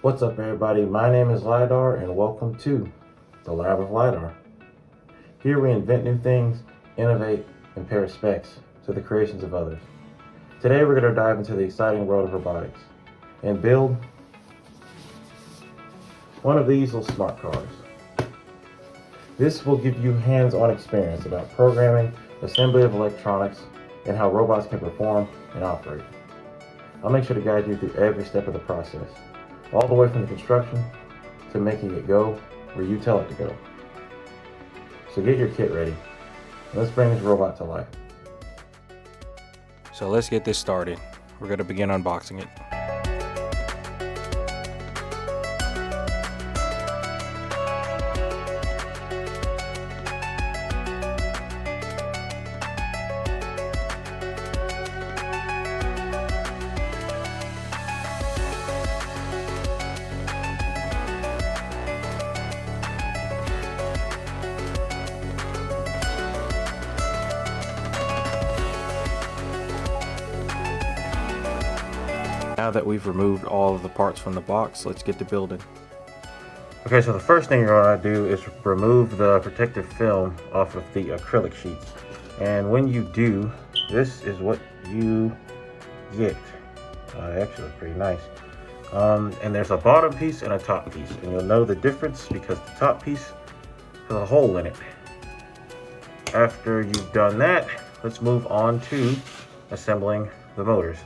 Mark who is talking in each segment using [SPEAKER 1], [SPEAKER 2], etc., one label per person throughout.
[SPEAKER 1] What's up, everybody? My name is Lidar, and welcome to the Lab of Lidar. Here we invent new things, innovate, and pay respects to the creations of others. Today we're going to dive into the exciting world of robotics and build one of these little smart cars. This will give you hands-on experience about programming, assembly of electronics, and how robots can perform and operate. I'll make sure to guide you through every step of the process, all the way from the construction to making it go where you tell it to go. So get your kit ready, and let's bring this robot to life.
[SPEAKER 2] So let's get this started. We're going to begin unboxing it. Now that we've removed all of the parts from the box, let's get to building.
[SPEAKER 1] Okay, so the first thing you're going to do is remove the protective film off of the acrylic sheets. And when you do, this is what you get. They actually look pretty nice. And there's a bottom piece and a top piece. And you'll know the difference because the top piece has a hole in it. After you've done that, let's move on to assembling the motors.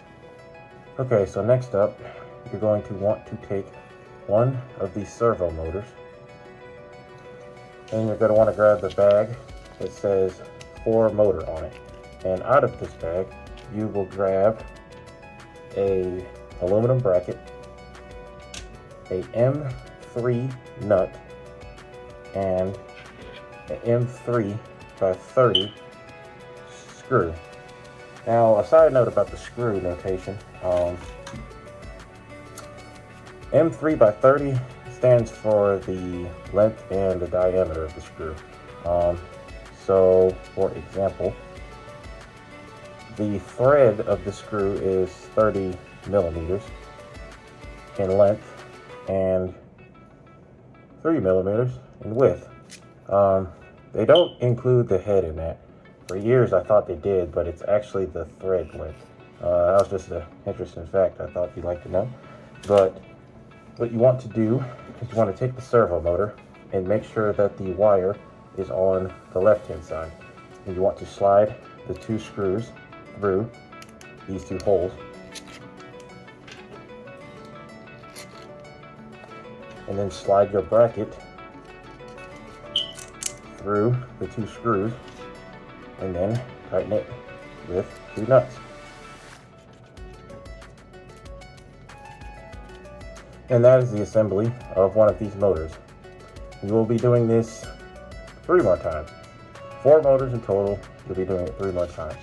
[SPEAKER 1] Okay, so next up, you're going to want to take one of these servo motors, and you're going to want to grab the bag that says 4 motor on it. And out of this bag, you will grab a aluminum bracket, a M3 nut, and an M3 by 30 screw. Now, a side note about the screw notation. M3 by 30 stands for the length and the diameter of the screw. So, for example, the thread of the screw is 30 millimeters in length and 3 millimeters in width. They don't include the head in that. For years I thought they did, but it's actually the thread length. That was just an interesting fact I thought you'd like to know. But what you want to do is you want to take the servo motor and make sure that the wire is on the left-hand side. And you want to slide the 2 screws through these 2 holes. And then slide your bracket through the 2 screws, and then tighten it with 2 nuts. And that is the assembly of one of these motors. You will be doing this 3 more times. 4 motors in total, you'll be doing it 3 more times.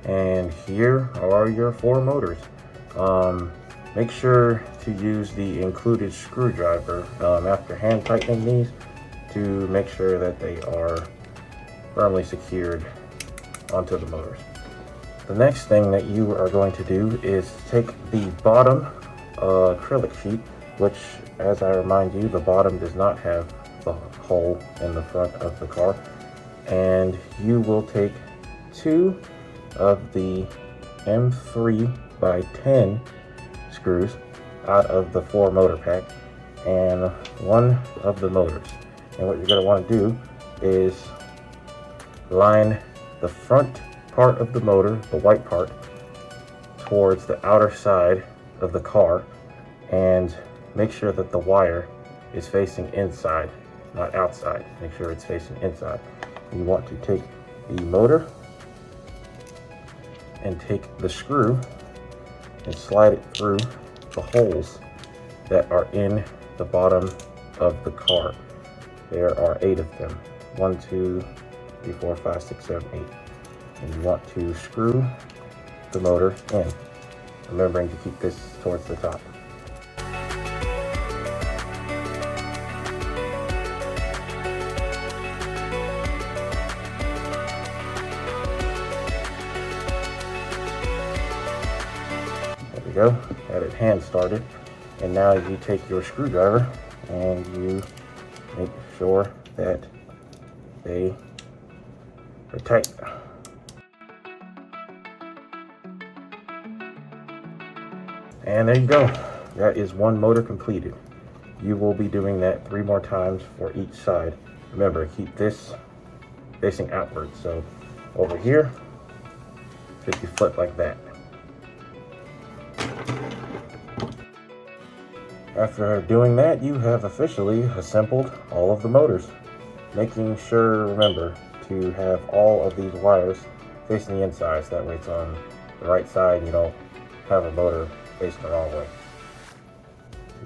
[SPEAKER 1] And here are your 4 motors. Make sure to use the included screwdriver after hand tightening these to make sure that they are firmly secured onto the motors. The next thing that you are going to do is take the bottom acrylic sheet, which, as I remind you, the bottom does not have the hole in the front of the car, and you will take 2 of the M3 by 10 screws out of the 4 motor pack and 1 of the motors. And what you're going to want to do is line the front part of the motor, the white part, towards the outer side of the car, and make sure that the wire is facing inside, not outside. Make sure it's facing inside. And you want to take the motor and take the screw and slide it through the holes that are in the bottom of the car. There are 8 of them. 1, 2, 3, 4, 5, 6, 7, 8. And you want to screw the motor in, remembering to keep this towards the top. There we go. Got it hand started. And now you take your screwdriver and you make sure that they are tight. And there you go. That is one motor completed. You will be doing that 3 more times for each side. Remember, keep this facing outward. So over here, just you flip like that. After doing that, you have officially assembled all of the motors. Making sure, remember, to have all of these wires facing the inside, so that way it's on the right side and you don't have a motor facing the wrong way.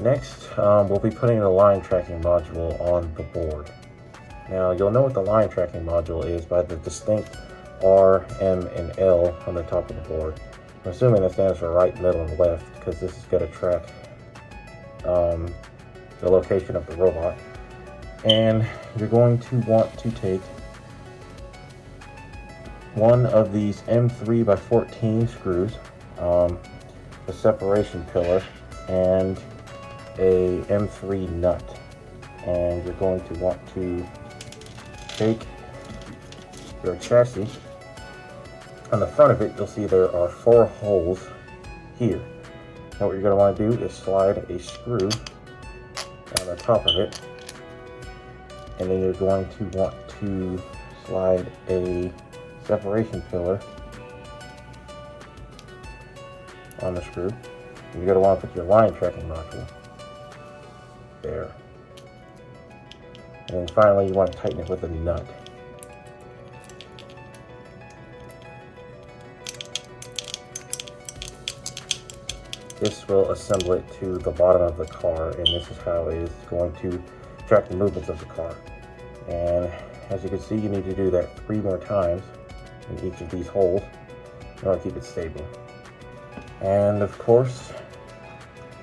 [SPEAKER 1] Next, we'll be putting the line tracking module on the board. Now, you'll know what the line tracking module is by the distinct R, M, and L on the top of the board. I'm assuming that stands for right, middle, and left, because this is going to track the location of the robot. And you're going to want to take one of these M3 by 14 screws, a separation pillar, and a M3 nut. And you're going to want to take your chassis. On the front of it, you'll see there are 4 holes here. Now what you're going to want to do is slide a screw on the top of it, and then you're going to want to slide a separation pillar on the screw. You're going to want to put your line tracking module there. And then finally you want to tighten it with a nut. This will assemble it to the bottom of the car, and this is how it is going to track the movements of the car. And as you can see, you need to do that 3 more times in each of these holes in order to keep it stable. And of course,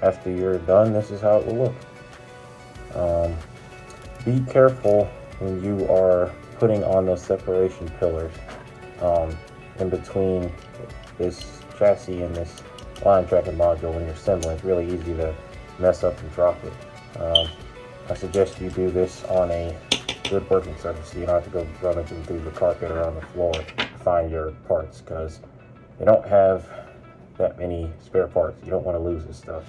[SPEAKER 1] after you're done, this is how it will look. Be careful when you are putting on those separation pillars in between this chassis and this line tracking module when you're assembling. It's really easy to mess up and drop it. I suggest you do this on a good working surface so you don't have to go rummaging through the carpet or on the floor to find your parts, because they don't have that many spare parts. You don't want to lose this stuff.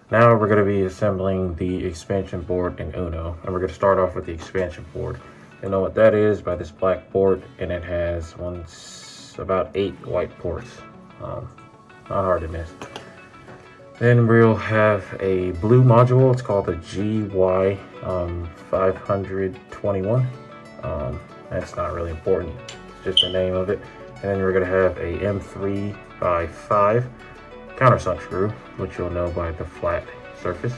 [SPEAKER 1] Now we're going to be assembling the expansion board in UNO, and we're going to start off with the expansion board. You know what that is by this black board, and it has about 8 white ports. Not hard to miss. Then we'll have a blue module. It's called the GY 521. That's not really important. It's just the name of it. And then we're going to have a M3 by 5 countersunk screw, which you'll know by the flat surface.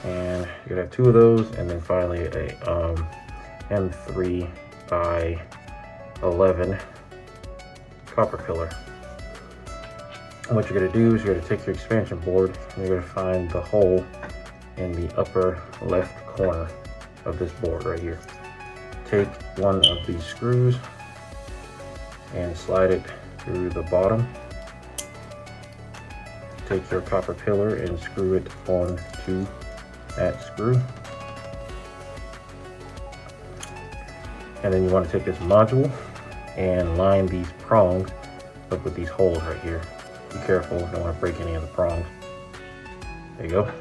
[SPEAKER 1] And you're going to have 2 of those, and then finally a M3 by 11 copper pillar. And what you're going to do is you're going to take your expansion board and you're going to find the hole in the upper left corner of this board right here. Take one of these screws and slide it through the bottom. Take your copper pillar and screw it onto that screw. And then you want to take this module and line these prongs up with these holes right here. Be careful, don't want to break any of the prongs. There you go.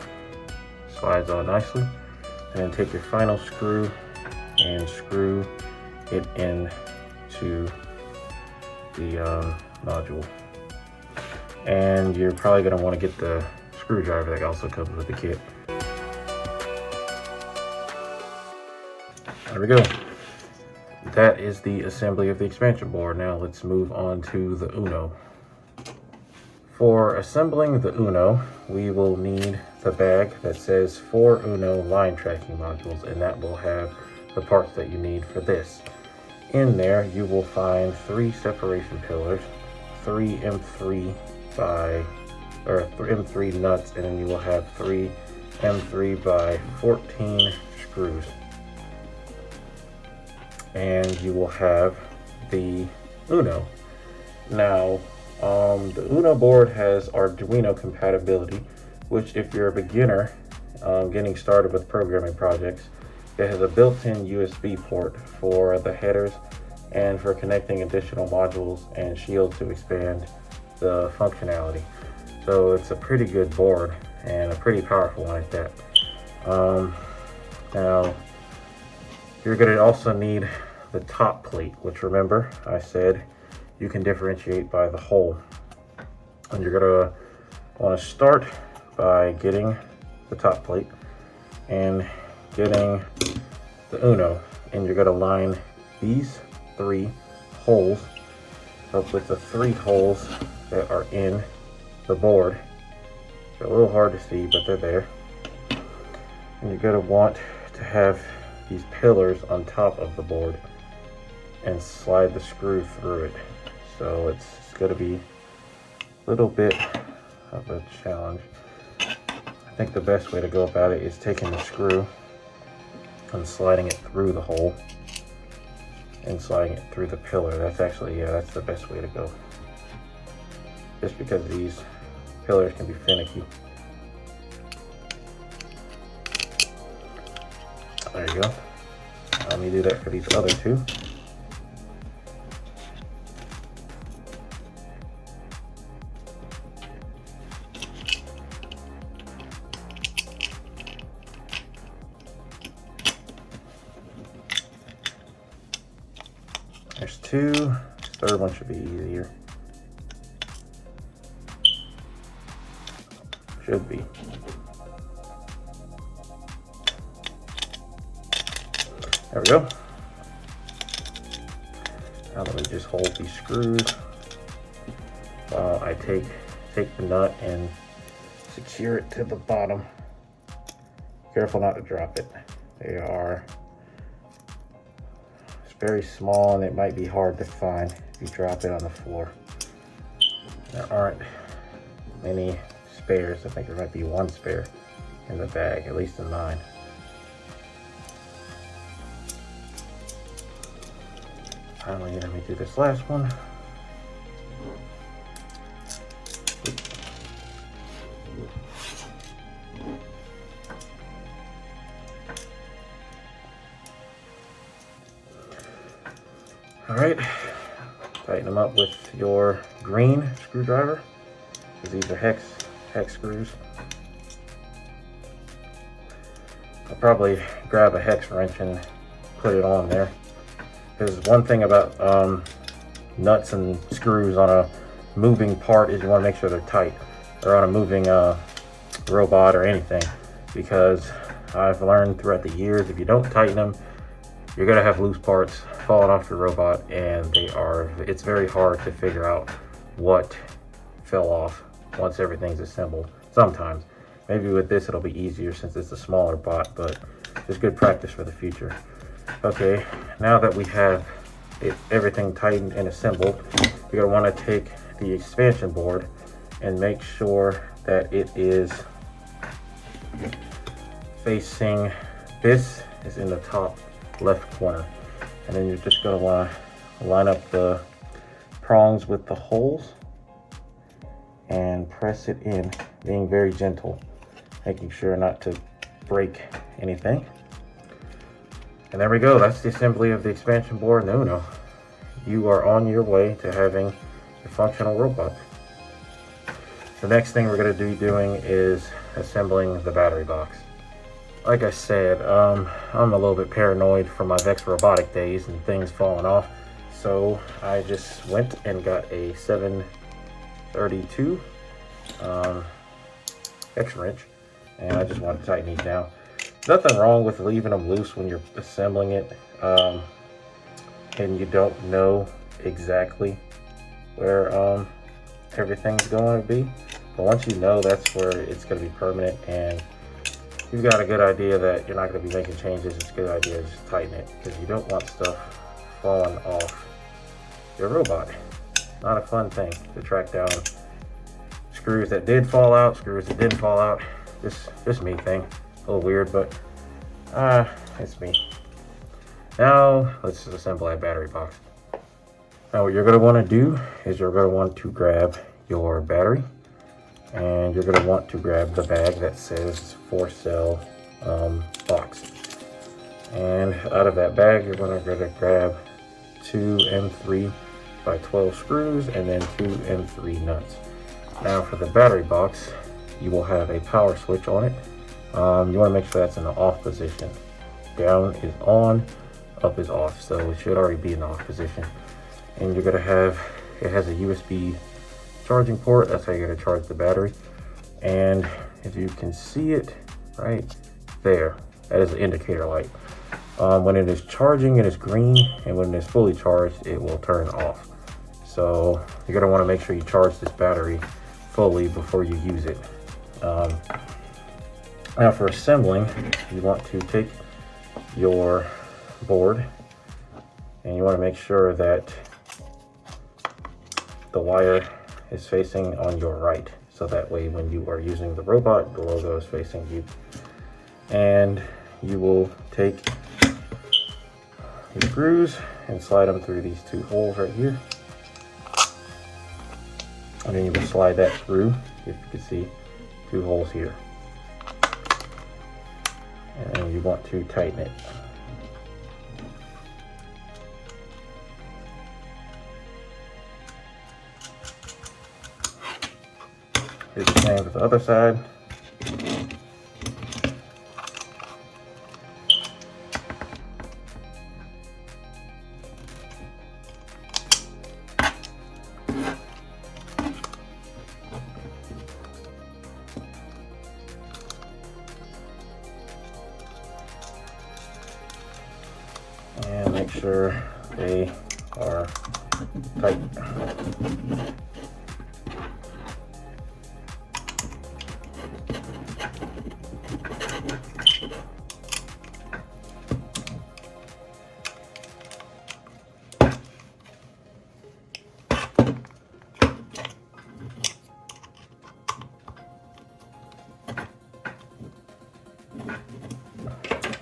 [SPEAKER 1] Slides on nicely. And then take your final screw and screw it into the module. And you're probably going to want to get the screwdriver that also comes with the kit. There we go. That is the assembly of the expansion board. Now let's move on to the UNO. For assembling the UNO, we will need the bag that says 4 UNO line tracking modules, and that will have the parts that you need for this. In there, you will find 3 separation pillars, 3 M3 nuts, and then you will have 3 M3 by 14 screws. And you will have the UNO. Now, The Uno board has Arduino compatibility, which if you're a beginner getting started with programming projects, it has a built-in USB port for the headers and for connecting additional modules and shields to expand the functionality. So it's a pretty good board and a pretty powerful one at that. Now you're going to also need the top plate, which remember I said you can differentiate by the hole. And you're going to want to start by getting the top plate and getting the Uno, and you're going to line these 3 holes up with the 3 holes that are in the board. They're a little hard to see, but they're there. And you're going to want to have these pillars on top of the board and slide the screw through it. So it's going to be a little bit of a challenge. I think the best way to go about it is taking the screw and sliding it through the hole and sliding it through the pillar. That's actually, that's the best way to go. Just because these pillars can be finicky. There you go. Let me do that for these other 2. There's 2. Third one should be easier. Should be. There we go. Now let me just hold these screws while I take the nut and secure it to the bottom. Careful not to drop it. They are very small and it might be hard to find if you drop it on the floor. There aren't many spares. I think there might be 1 spare in the bag, at least in mine. Finally, let me do this last one. All right, tighten them up with your green screwdriver, because these are hex screws. I'll probably grab a hex wrench and put it on there. Because one thing about nuts and screws on a moving part is you want to make sure they're tight, or on a moving robot or anything. Because I've learned throughout the years, if you don't tighten them, you're gonna have loose parts falling off your robot, and it's very hard to figure out what fell off once everything's assembled. Sometimes. Maybe with this it'll be easier since it's a smaller bot, but it's good practice for the future. Okay, now that we have everything tightened and assembled, you're gonna wanna take the expansion board and make sure that it is facing, this is in the top left corner. And then you're just going to want to line up the prongs with the holes and press it in, being very gentle, making sure not to break anything. And there we go. That's the assembly of the expansion board in Uno. You are on your way to having a functional robot. The next thing we're going to be doing is assembling the battery box. Like I said, I'm a little bit paranoid from my Vex robotic days and things falling off. So I just went and got a 732 X wrench, and I just want to tighten these down. There's nothing wrong with leaving them loose when you're assembling it and you don't know exactly where everything's going to be. But once you know, that's where it's going to be permanent, and you've got a good idea that you're not going to be making changes. It's a good idea to just tighten it, because you don't want stuff falling off your robot. Not a fun thing to track down screws that did fall out, screws that didn't fall out. Just me thing. A little weird, but it's me. Now let's just assemble that battery box. Now what you're going to want to do is you're going to want to grab your battery, and you're going to want to grab the bag that says 4-cell box. And out of that bag, you're going to grab 2 M3 by 12 screws and then 2 M3 nuts. Now for the battery box, you will have a power switch on it. You want to make sure that's in the off position. Down is on, up is off, so it should already be in the off position. And you're going to have, it has a USB charging port. That's how you're going to charge the battery. And if you can see it right there, that is the indicator light. When it is charging, it is green, and when it is fully charged, it will turn off. So you're going to want to make sure you charge this battery fully before you use it. Now for assembling, you want to take your board, and you want to make sure that the wire is facing on your right, so that way when you are using the robot, the logo is facing you. And you will take your screws and slide them through these 2 holes right here, and then you will slide that through, if you can see, 2 holes here, and then you want to tighten it. Do the same with the other side. And make sure they are tight.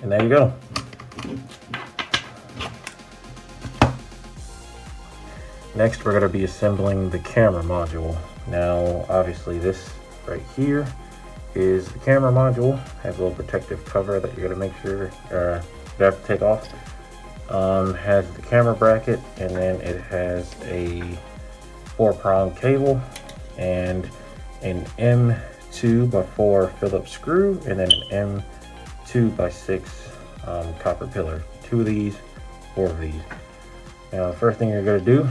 [SPEAKER 1] And there you go. Next, we're going to be assembling the camera module. Now, obviously this right here is the camera module. Has a little protective cover that you're going to make sure you have to take off. Has the camera bracket, and then it has a 4-prong cable and an M2 by 4 Phillips screw, and then an M2 by 6 copper pillar. 2 of these, 4 of these. Now, the first thing you're going to do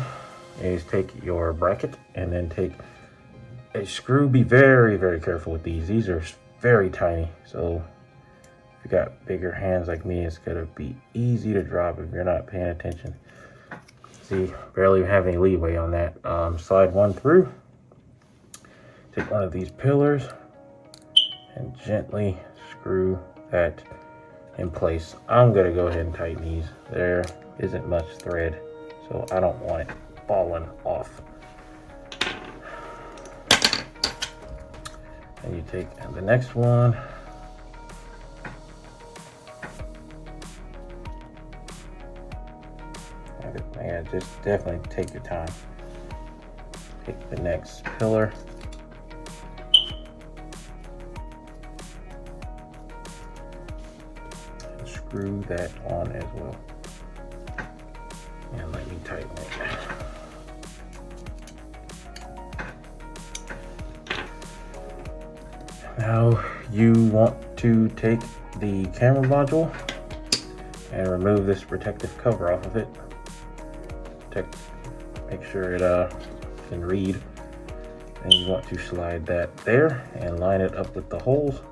[SPEAKER 1] is take your bracket and then take a screw. Be very, very careful with these. These are very tiny, so if you got bigger hands like me, it's gonna be easy to drop if you're not paying attention. See, barely have any leeway on that. Slide one through, take one of these pillars and gently screw that in place. I'm gonna go ahead and tighten these. There isn't much thread, so I don't want it falling off. And you take the next one, and just definitely take your time. Take the next pillar, and screw that on as well, and let me tighten it. Now you want to take the camera module and remove this protective cover off of it. Make sure it can read, and you want to slide that there and line it up with the holes,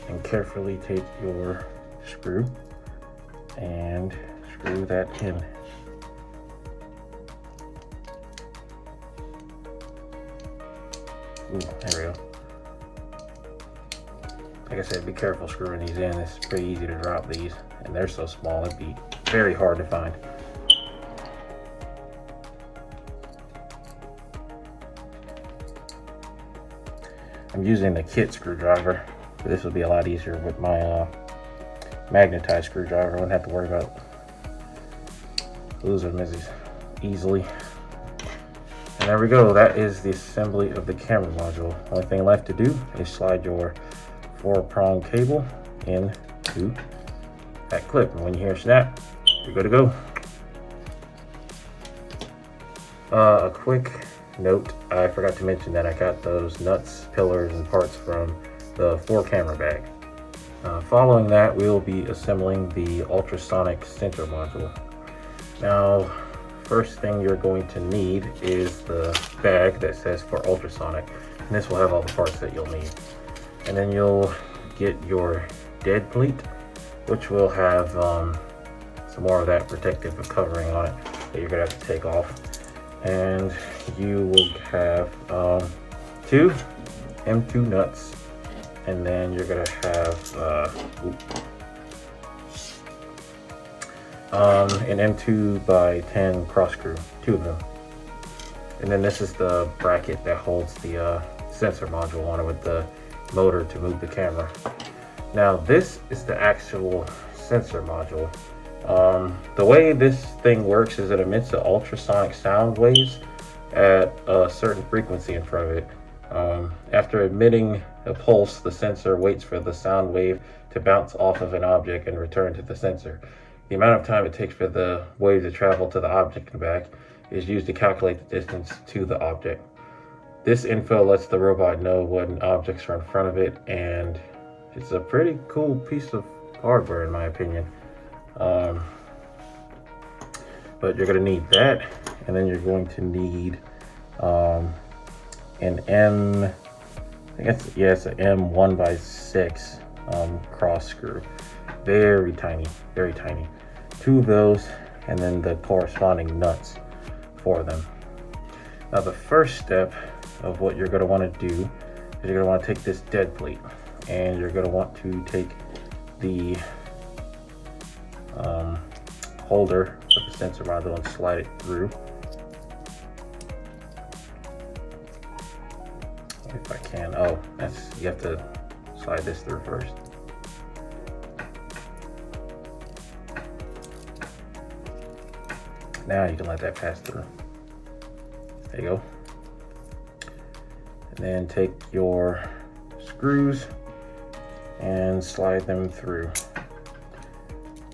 [SPEAKER 1] and carefully take your screw and screw that in. Ooh, there we go. Like I said, be careful screwing these in. It's pretty easy to drop these, and they're so small it'd be very hard to find. I'm using the kit screwdriver, but this will be a lot easier with my magnetized screwdriver. I wouldn't have to worry about losing them easily. And there we go. That is the assembly of the camera module. Only thing left to do is slide your 4-prong cable into that clip. And when you hear a snap, you're good to go. A quick note, I forgot to mention that I got those nuts, pillars, and parts from the 4-camera bag. Following that, we'll be assembling the ultrasonic sensor module. Now, first thing you're going to need is the bag that says for ultrasonic, and this will have all the parts that you'll need. And then you'll get your dead plate, which will have some more of that protective covering on it that you're gonna have to take off. And you will have 2 M2 nuts, and then you're gonna have an M2 by 10 cross screw, 2 of them. And then this is the bracket that holds the sensor module on it with the motor to move the camera. Now this is the actual sensor module. The way this thing works is it emits the ultrasonic sound waves at a certain frequency in front of it. After emitting a pulse, the sensor waits for the sound wave to bounce off of an object and return to the sensor. The amount of time it takes for the wave to travel to the object and back is used to calculate the distance to the object. This info lets the robot know when objects are in front of it, and it's a pretty cool piece of hardware in my opinion. But you're going to need that, and then you're going to need an M, I guess, yeah, it's an M1 by 6 cross screw. Very tiny, very tiny. 2 of those, and then the corresponding nuts for them. Now the first step of what you're going to want to do is you're going to want to take this dead plate, and you're going to want to take the holder of the sensor module and slide it through. If I can, oh, you have to slide this through first. Now you can let that pass through. There you go. And then take your screws and slide them through.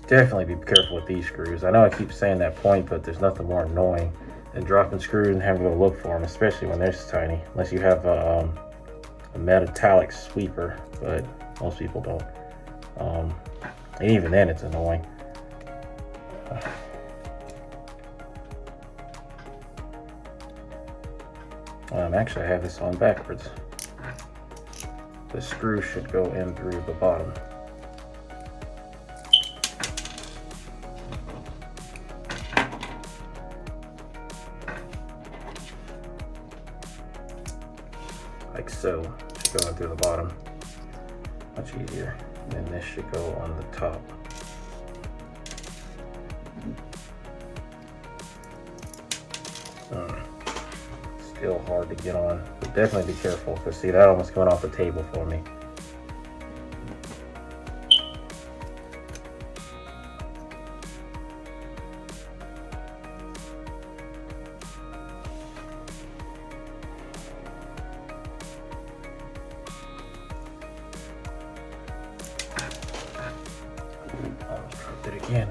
[SPEAKER 1] Definitely be careful with these screws. I know I keep saying that point, but there's nothing more annoying than dropping screws and having to go look for them, especially when they're this tiny, unless you have a metallic sweeper, but most people don't. And even then it's annoying. Actually I have this on backwards. The screw should go in through the bottom. Like so. Should go in through the bottom. Much easier. And then this should go on the top. Still hard to get on, but definitely be careful, because see, that almost went off the table for me. Almost dropped it again.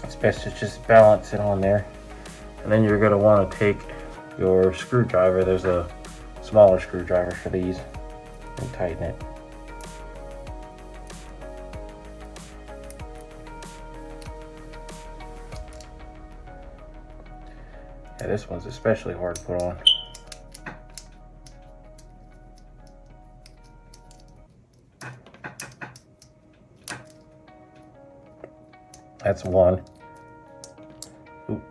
[SPEAKER 1] It's best to just balance it on there. And then you're going to want to take your screwdriver, there's a smaller screwdriver for these, and tighten it. Yeah, this one's especially hard to put on. That's one. Ooh.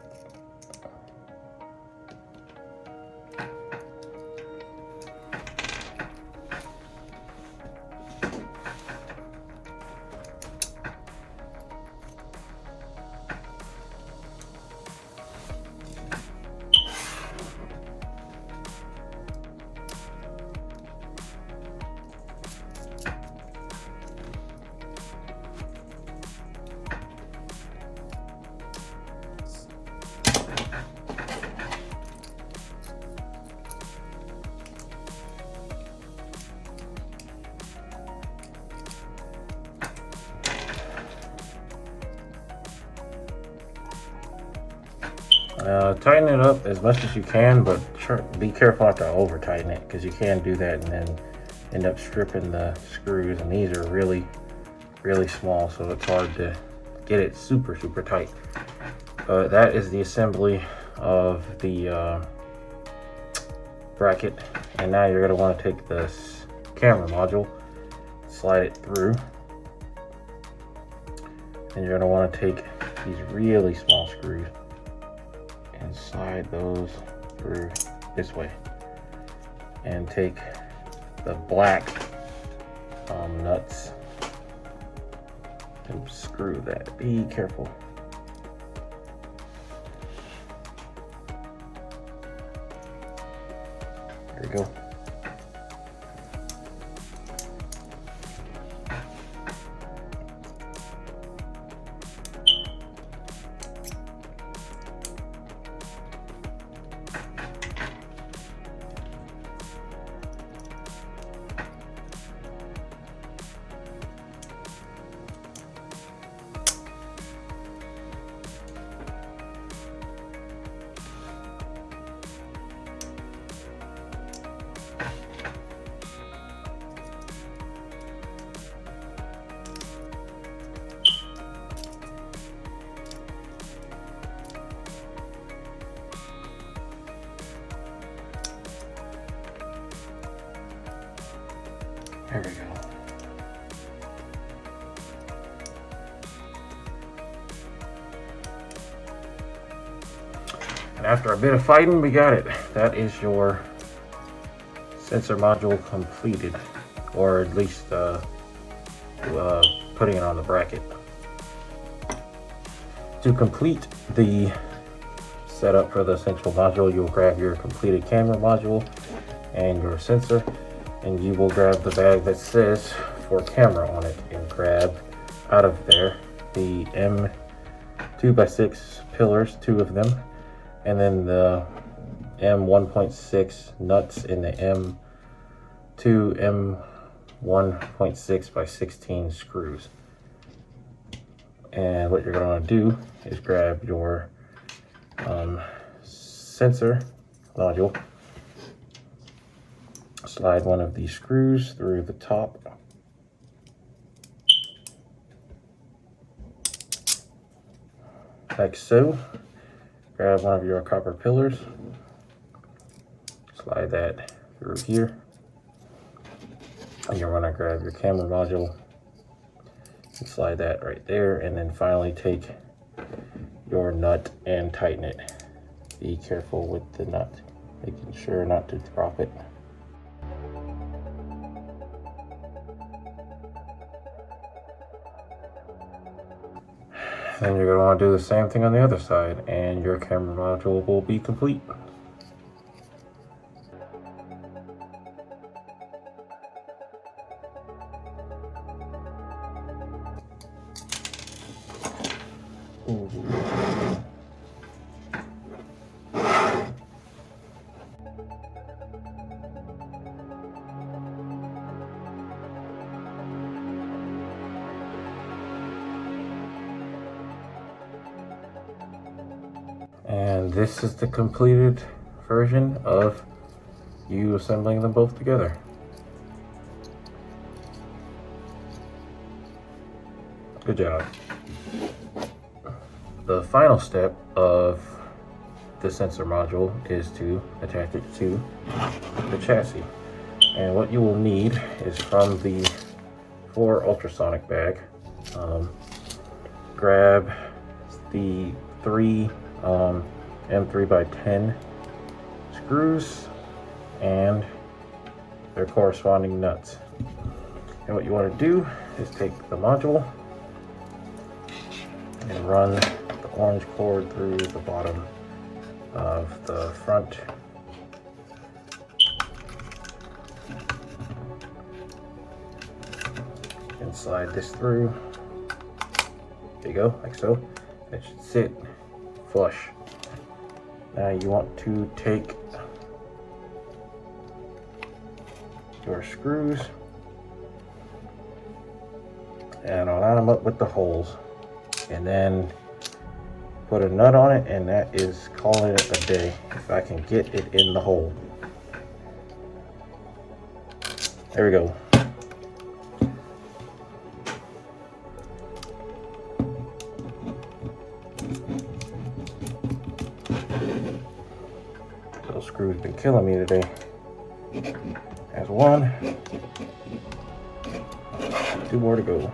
[SPEAKER 1] Tighten it up as much as you can, but be careful not to over tighten it, because you can do that and then end up stripping the screws, and these are really small, so it's hard to get it super tight. But that is the assembly of the bracket, and now you're going to want to take this camera module, slide it through, and you're going to want to take these really small screws and slide those through this way, and take the black nuts and screw that. Be careful. There we go. There we go. And after a bit of fighting, we got it. That is your sensor module completed, or at least putting it on the bracket. To complete the setup for the sensor module, you'll grab your completed camera module and your sensor, and you will grab the bag that says for camera on it, and grab out of there the M2x6 pillars, 2 of them, and then the M1.6 nuts in the M1.6 by 16 screws. And what you're going to want to do is grab your sensor module, slide one of these screws through the top, like so. Grab one of your copper pillars, slide that through here, and you're going to grab your camera module and slide that right there, and then finally take your nut and tighten it. Be careful with the nut, making sure not to drop it. Then you're going to want to do the same thing on the other side, and your camera module will be complete. Ooh. And this is the completed version of you assembling them both together. Good job. The final step of the sensor module is to attach it to the chassis. And what you will need is from the 4 ultrasonic bag, grab the 3 M3 by 10 screws and their corresponding nuts. And what you want to do is take the module and run the orange cord through the bottom of the front and slide this through. There you go, like so. It should sit flush. Now you want to take your screws and line them up with the holes, and then put a nut on it, and that is calling it a day if I can get it in the hole. There we go. Those screws been killing me today. That's one. 2 more to go.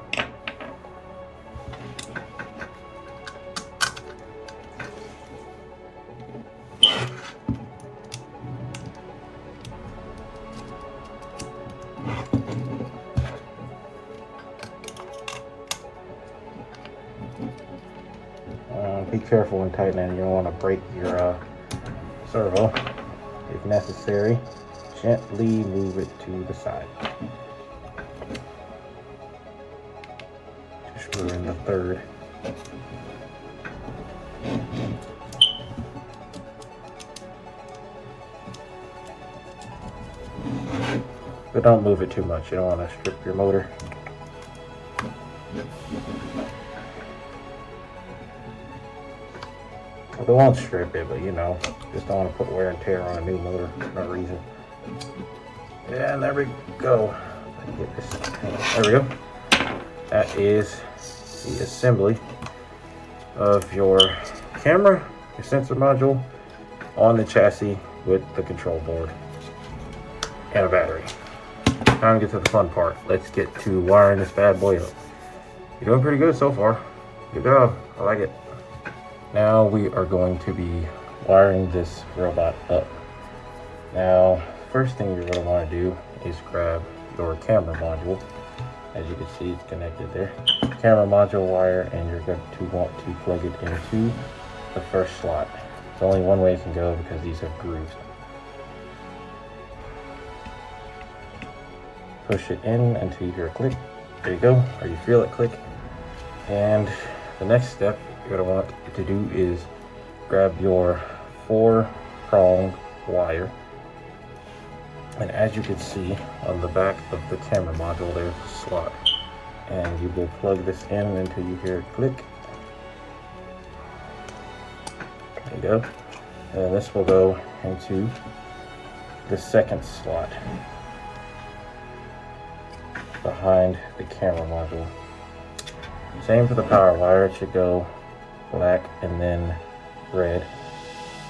[SPEAKER 1] Be careful when tightening. You don't want to break your servo. If necessary, gently move it to the side. Just screw in the third. But don't move it too much. You don't want to strip your motor. Well, they won't strip it, but you know, just don't want to put wear and tear on a new motor for no reason. And there we go. Get this. There we go. That is the assembly of your camera, your sensor module on the chassis with the control board and a battery. Time to get to the fun part. Let's get to wiring this bad boy up. You're doing pretty good so far. Good job. I like it. Now we are going to be wiring this robot up. Now, first thing you're going to want to do is grab your camera module. As you can see, it's connected there. Camera module wire, and you're going to want to plug it into the first slot. There's only one way it can go because these have grooves. Push it in until you hear a click. There you go, or you feel it click. And the next step you're going to want to do is grab your 4-prong wire. And as you can see on the back of the camera module, there's a slot. And you will plug this in until you hear it click. There you go. And this will go into the second slot behind the camera module. Same for the power wire. It should go black and then red,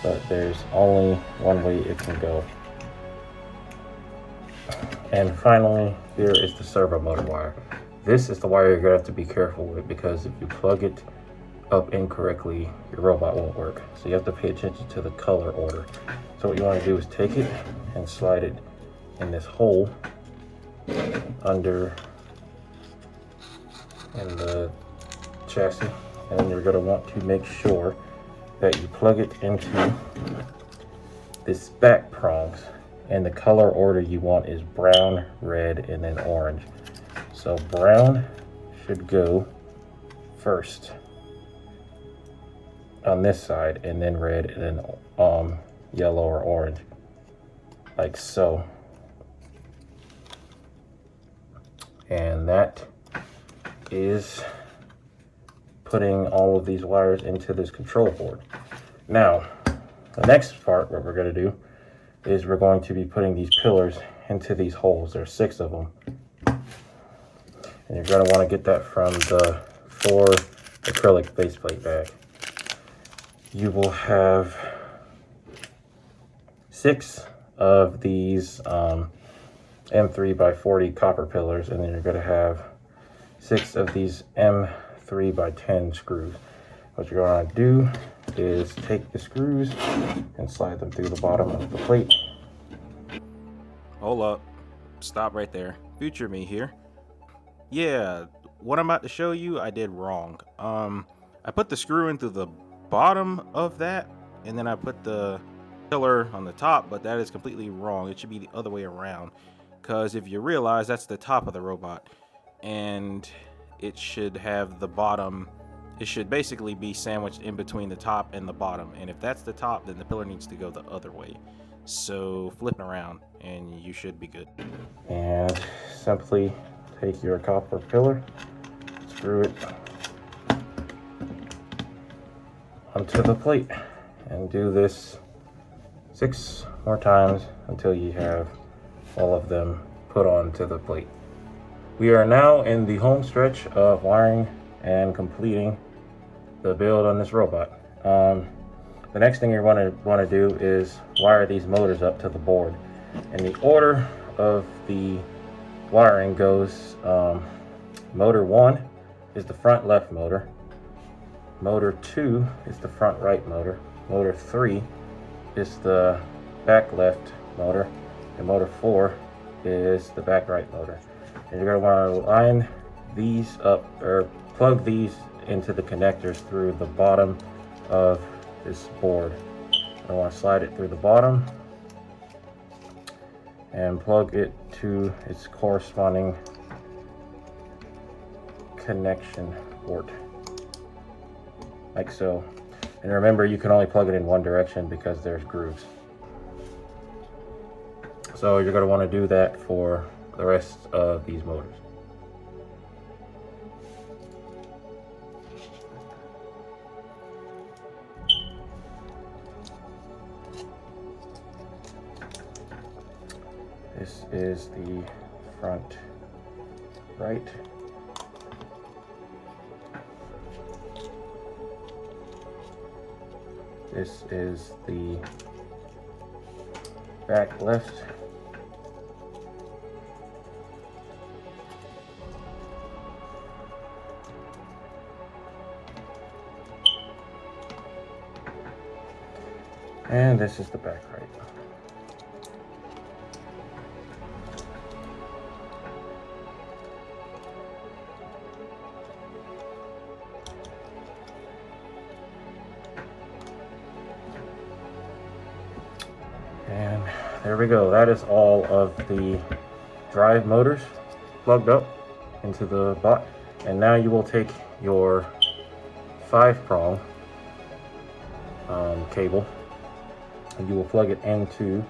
[SPEAKER 1] but there's only one way it can go. And finally, here is the servo motor wire. This is the wire you're gonna have to be careful with, because if you plug it up incorrectly, your robot won't work. So you have to pay attention to the color order. So what you want to do is take it and slide it in this hole under in the chassis, and then you're going to want to make sure that you plug it into this back prongs, and the color order you want is brown, red, and then orange. So brown should go first on this side, and then red, and then yellow or orange, like so. And that is putting all of these wires into this control board. Now, the next part, what we're going to do is we're going to be putting these pillars into these holes. There's 6 of them. And you're going to want to get that from the 4 acrylic baseplate bag. You will have 6 of these M3x40 copper pillars, and then you're going to have 6 of these M3x10 screws. What you're going to do is take the screws and slide them through the bottom of the plate.
[SPEAKER 2] Hold up. Stop right there. Future me here. Yeah, what I'm about to show you, I did wrong. I put the screw into the bottom of that, and then I put the pillar on the top, but that is completely wrong. It should be the other way around, because if you realize, that's the top of the robot, and it should have the bottom. It should basically be sandwiched in between the top and the bottom, and if that's the top, then the pillar needs to go the other way. So flip it around and you should be good.
[SPEAKER 1] And simply take your copper pillar, screw it onto the plate, and do this 6 more times until you have all of them put onto the plate. We are now in the home stretch of wiring and completing the build on this robot. The next thing you're going to want to do is wire these motors up to the board. And the order of the wiring goes, motor 1 is the front left motor, motor 2 is the front right motor, motor 3 is the back left motor, and motor 4 is the back right motor. And you're going to want to line these up, or plug these into the connectors through the bottom of this board. I want to slide it through the bottom and plug it to its corresponding connection port, like so. And remember, you can only plug it in one direction because there's grooves. So you're going to want to do that for the rest of these motors. This is the front right. This is the back left. And this is the back right. And there we go. That is all of the drive motors plugged up into the bot. And now you will take your 5-prong cable, and you will plug it into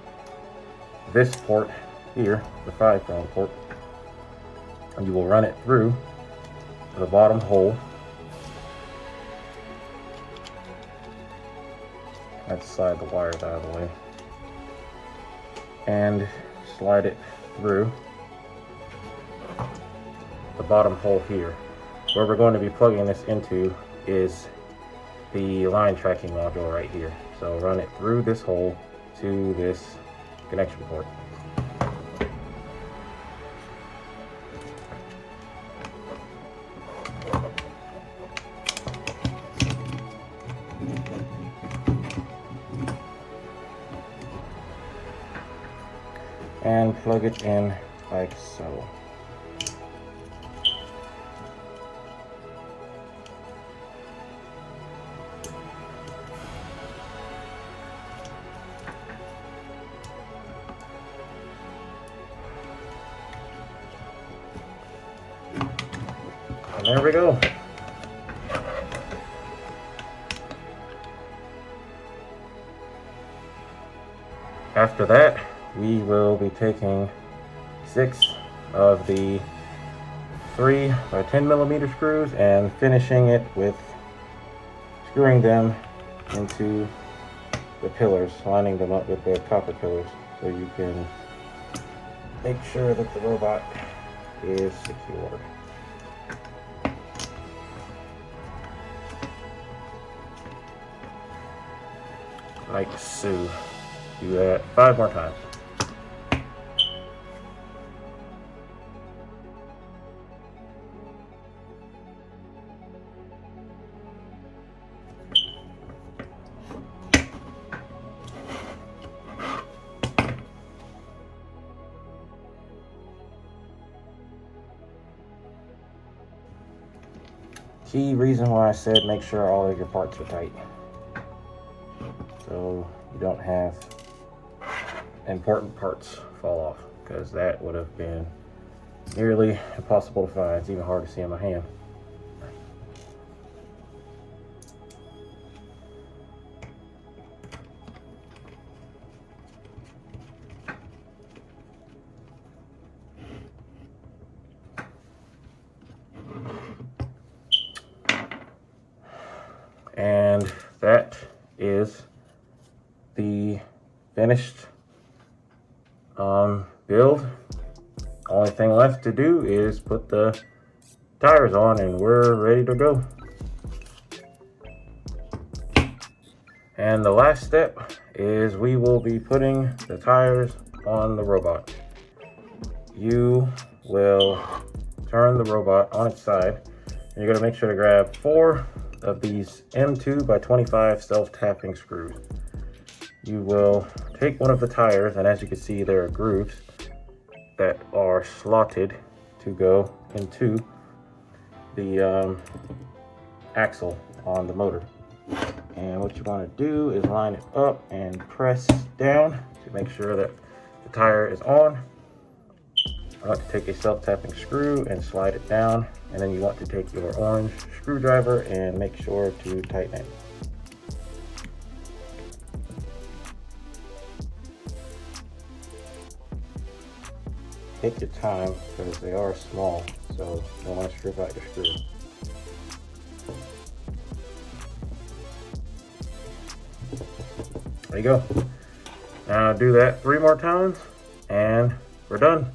[SPEAKER 1] this port here, the 5-prong port, and you will run it through the bottom hole. Let's slide the wires out of the way and slide it through the bottom hole here. Where we're going to be plugging this into is the line tracking module right here. So run it through this hole to this connection port. And plug it in like so. And there we go. After that, we will be taking 6 of the 3 by 10 millimeter screws and finishing it with screwing them into the pillars, lining them up with the copper pillars so you can make sure that the robot is secured. Like so. Do that 5 more times. Key reason why I said make sure all of your parts are tight, so you don't have important parts fall off, because that would have been nearly impossible to find. It's even hard to see in my hand. And that the finished build. Only thing left to do is put the tires on and we're ready to go. And the last step is we will be putting the tires on the robot. You will turn the robot on its side. And you're going to make sure to grab 4 of these M2 by 25 self-tapping screws. You will take one of the tires, and as you can see, there are grooves that are slotted to go into the axle on the motor. And what you want to do is line it up and press down to make sure that the tire is on. You want to take a self-tapping screw and slide it down, and then you want to take your orange screwdriver and make sure to tighten it. Take your time because they are small, so you don't want to strip out your screw. There you go. Now do that 3 more times and we're done.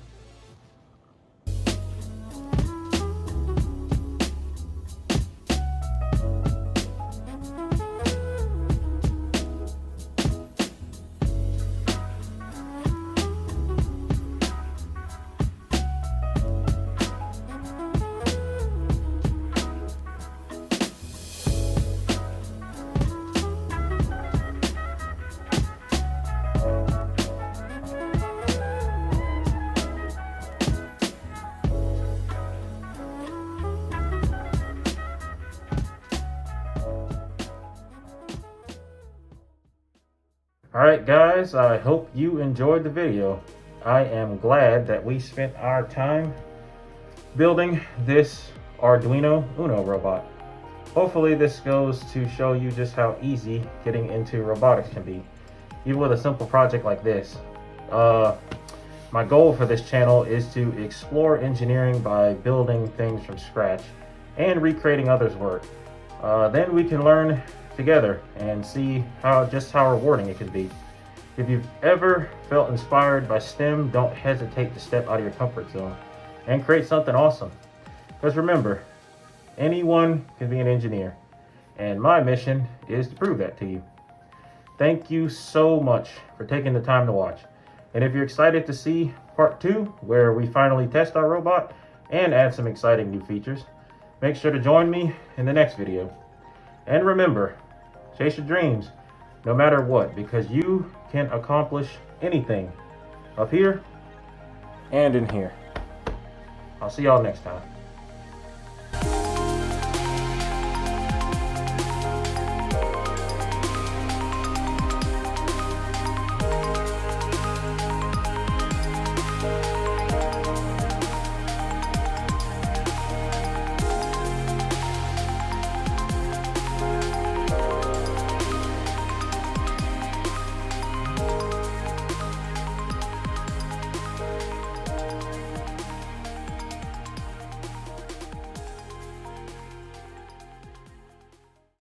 [SPEAKER 1] Alright guys, I hope you enjoyed the video. I am glad that we spent our time building this Arduino UNO robot. Hopefully this goes to show you just how easy getting into robotics can be, even with a simple project like this. My goal for this channel is to explore engineering by building things from scratch and recreating others' work. Then we can learn together and see just how rewarding it can be. If you've ever felt inspired by STEM, don't hesitate to step out of your comfort zone and create something awesome. Because remember, anyone can be an engineer, and my mission is to prove that to you. Thank you so much for taking the time to watch. And if you're excited to see part 2, where we finally test our robot and add some exciting new features, make sure to join me in the next video. And remember, chase your dreams, no matter what, because you can accomplish anything up here and in here. I'll see y'all next time.